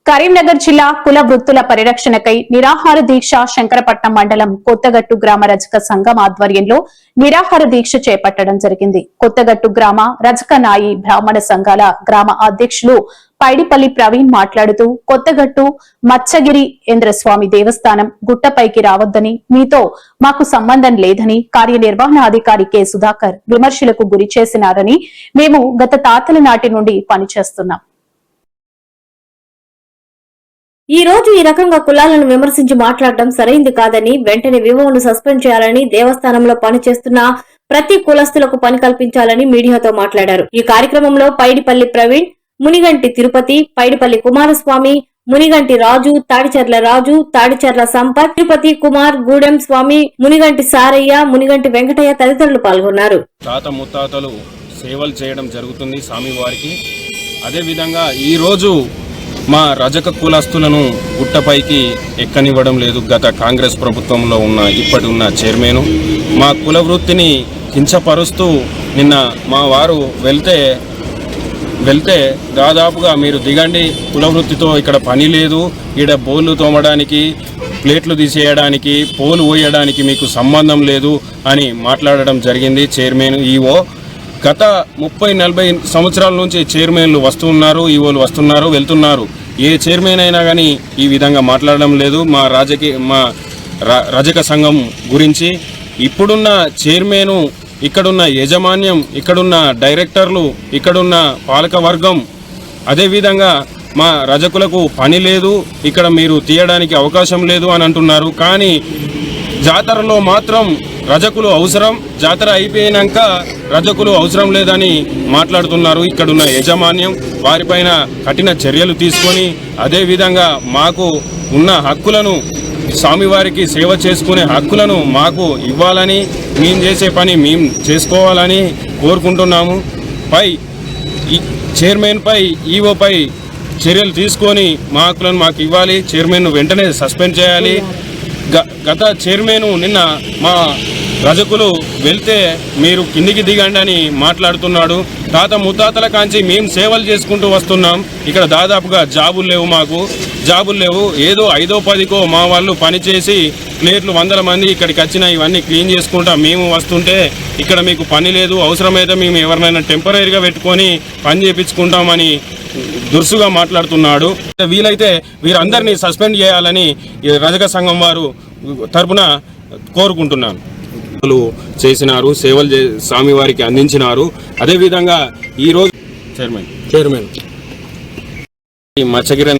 కరీంనగర్ జిల్లా కుల వృత్తుల పరిరక్షణకై నిరాహార దీక్ష శంకరపట్నం మండలం కొత్తగట్టు గ్రామ రజక సంఘం ఆధ్వర్యంలో నిరాహార దీక్ష చేపట్టడం జరిగింది. కొత్తగట్టు గ్రామ రజక నాయి బ్రాహ్మణ సంఘాల గ్రామ అధ్యక్షులు పైడిపల్లి ప్రవీణ్ మాట్లాడుతూ కొత్తగట్టు మత్స్యగిరి ఇంద్రస్వామి దేవస్థానం గుట్టపైకి రావద్దని, మీతో మాకు సంబంధం లేదని కార్యనిర్వహణాధికారి కె సుధాకర్ విమర్శలకు గురి చేసినారని, మేము గత తాతల నాటి నుండి పనిచేస్తున్నాం. ఈ రోజు ఈ రకంగా కులాలను విమర్శించి మాట్లాడడం సరైంది కాదని, వెంటనే వివోను సస్పెండ్ చేయాలని, దేవస్థానంలో పనిచేస్తున్న ప్రతి కులస్తులకు పని కల్పించాలని మీడియాతో మాట్లాడారు. ఈ కార్యక్రమంలో పైడిపల్లి ప్రవీణ్, మునిగంటి తిరుపతి, పైడిపల్లి కుమారస్వామి, మునిగంటి రాజు, తాడిచెర్ల సంపత్, తిరుపతి కుమార్, గూడెం స్వామి, మునిగంటి సారయ్య, మునిగంటి వెంకటయ్య తదితరులు పాల్గొన్నారు. తాత ముత్తాతలు సేవలు చేయడం జరుగుతుంది స్వామివారికి. అదేవిధంగా ఈరోజు మా రజక కులస్తులను గుట్టపైకి ఎక్కనివ్వడం లేదు. గత కాంగ్రెస్ ప్రభుత్వంలో ఇప్పటి ఉన్న చైర్మన్ మా కుల వృత్తిని కించపరుస్తూ నిన్న మా వారు వెళ్తే దాదాపుగా మీరు దిగండి, కుల వృత్తితో ఇక్కడ పని లేదు, ఈడ బోళ్ళు తోమడానికి, ప్లేట్లు తీసేయడానికి, పోలు పోయడానికి మీకు సంబంధం లేదు అని మాట్లాడడం జరిగింది చైర్మన్, ఈవో. గత 30-40 సంవత్సరాల నుంచి చైర్మన్లు వస్తున్నారు, ఈవోలు వస్తున్నారు, వెళ్తున్నారు. ఏ చైర్మన్ అయినా కానీ ఈ విధంగా మాట్లాడడం లేదు మా రజక సంఘం గురించి. ఇప్పుడున్న చైర్మన్, ఇక్కడున్న యాజమాన్యం, ఇక్కడున్న డైరెక్టర్లు, ఇక్కడున్న పాలక వర్గం, అదేవిధంగా మా రజకులకు పని లేదు, ఇక్కడ మీరు తీయడానికి అవకాశం లేదు అని అంటున్నారు. కానీ జాతరలో మాత్రం రజకులు అవసరం, జాతర అయిపోయినాక రజకులు అవసరం లేదని మాట్లాడుతున్నారు. ఇక్కడున్న యాజమాన్యం వారిపైన కఠిన చర్యలు తీసుకొని, అదేవిధంగా మాకు ఉన్న హక్కులను, స్వామివారికి సేవ చేసుకునే హక్కులను మాకు ఇవ్వాలని, మేము చేసే పని మేము చేసుకోవాలని కోరుకుంటున్నాము. చైర్మన్పై, ఈవోపై చర్యలు తీసుకొని మా హక్కులను మాకు ఇవ్వాలి. చైర్మన్ను వెంటనే సస్పెండ్ చేయాలి. గత చైర్మన్ నిన్న మా రజకులు వెళ్తే మీరు కిందికి దిగండి అని మాట్లాడుతున్నాడు. తాత ముత్తాతల కాంచి మేము సేవలు చేసుకుంటూ వస్తున్నాం. ఇక్కడ దాదాపుగా జాబులు లేవు. ఏదో 5-10కో మా వాళ్ళు పనిచేసి ప్లేట్లు 100 మంది ఇక్కడికి వచ్చినా ఇవన్నీ క్లీన్ చేసుకుంటా మేము వస్తుంటే ఇక్కడ మీకు పని లేదు, అవసరమైతే మేము ఎవరినైనా టెంపరీగా పెట్టుకొని పని చేయించుకుంటామని దురుసుగా మాట్లాడుతున్నాడు. వీలైతే వీరందరినీ సస్పెండ్ చేయాలని రజక సంఘం వారు తరపున కోరుకుంటున్నాను. చేసినారు, సేవలు స్వామివారికి అందించినారు. అదేవిధంగా ఈరోజు చైర్మన్ మత్స్యగిరి